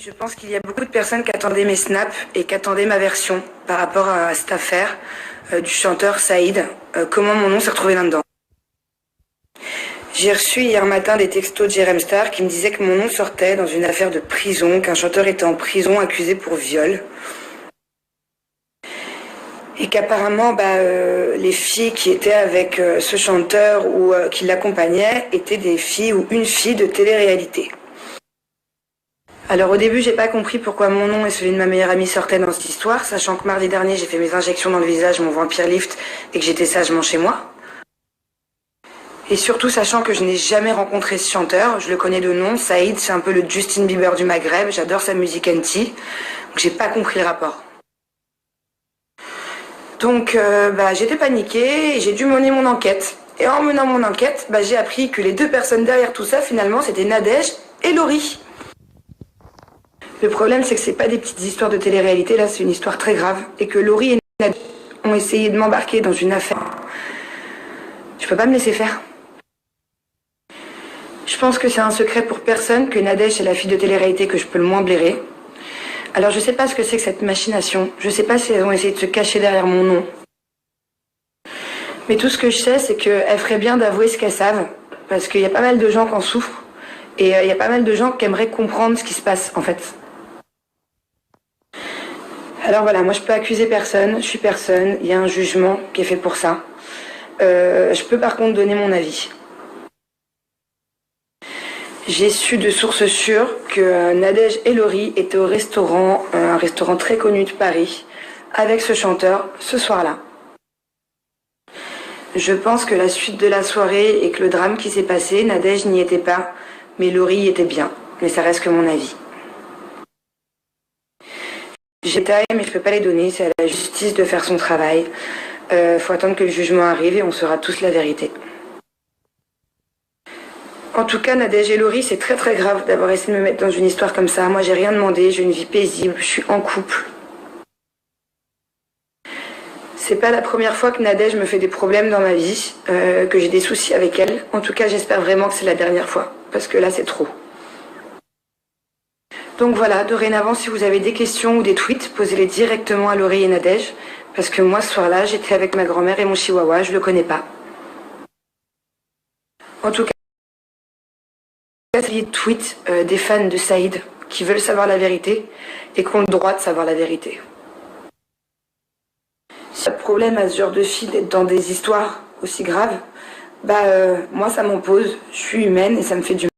Je pense qu'il y a beaucoup de personnes qui attendaient mes snaps et qui attendaient ma version par rapport à cette affaire du chanteur Saïd. Comment mon nom s'est retrouvé là-dedans. J'ai reçu hier matin des textos de Jérém Star qui me disaient que mon nom sortait dans une affaire de prison, qu'un chanteur était en prison accusé pour viol. Et qu'apparemment, les filles qui étaient avec ce chanteur ou qui l'accompagnaient étaient des filles ou une fille de télé-réalité. Alors au début, j'ai pas compris pourquoi mon nom et celui de ma meilleure amie sortaient dans cette histoire, sachant que mardi dernier, j'ai fait mes injections dans le visage, mon vampire lift, et que j'étais sagement chez moi. Et surtout sachant que je n'ai jamais rencontré ce chanteur, je le connais de nom, Saïd, c'est un peu le Justin Bieber du Maghreb, j'adore sa musique anti, donc j'ai pas compris le rapport. Donc j'étais paniquée et j'ai dû mener mon enquête. Et en menant mon enquête, j'ai appris que les deux personnes derrière tout ça, finalement, c'était Nadège et Laurie. Le problème, c'est que c'est pas des petites histoires de télé-réalité, là, c'est une histoire très grave. Et que Laurie et Nadège ont essayé de m'embarquer dans une affaire. Je peux pas me laisser faire. Je pense que c'est un secret pour personne que Nadège est la fille de télé-réalité que je peux le moins blairer. Alors je sais pas ce que c'est que cette machination. Je sais pas si elles ont essayé de se cacher derrière mon nom. Mais tout ce que je sais, c'est qu'elles feraient bien d'avouer ce qu'elles savent. Parce qu'il y a pas mal de gens qui en souffrent. Et il y a pas mal de gens qui aimeraient comprendre ce qui se passe, en fait. Alors voilà, moi je peux accuser personne, je suis personne, il y a un jugement qui est fait pour ça. Je peux par contre donner mon avis. J'ai su de sources sûres que Nadège et Laurie étaient au restaurant, un restaurant très connu de Paris, avec ce chanteur ce soir-là. Je pense que la suite de la soirée et que le drame qui s'est passé, Nadège n'y était pas, mais Laurie y était bien. Mais ça reste que mon avis. J'ai des détails, mais je peux pas les donner, c'est à la justice de faire son travail. Faut attendre que le jugement arrive et on saura tous la vérité. En tout cas, Nadège et Laurie, c'est très très grave d'avoir essayé de me mettre dans une histoire comme ça. Moi, j'ai rien demandé, j'ai une vie paisible, je suis en couple. C'est pas la première fois que Nadège me fait des problèmes dans ma vie, que j'ai des soucis avec elle. En tout cas, j'espère vraiment que c'est la dernière fois, parce que là, c'est trop. Donc voilà, dorénavant, si vous avez des questions ou des tweets, posez-les directement à Laurie et Nadège, parce que moi, ce soir-là, j'étais avec ma grand-mère et mon chihuahua, je le connais pas. En tout cas, des tweets des fans de Saïd qui veulent savoir la vérité et qui ont le droit de savoir la vérité. Si y a problème à ce genre de fille d'être dans des histoires aussi graves, moi ça m'en pose, je suis humaine et ça me fait du mal.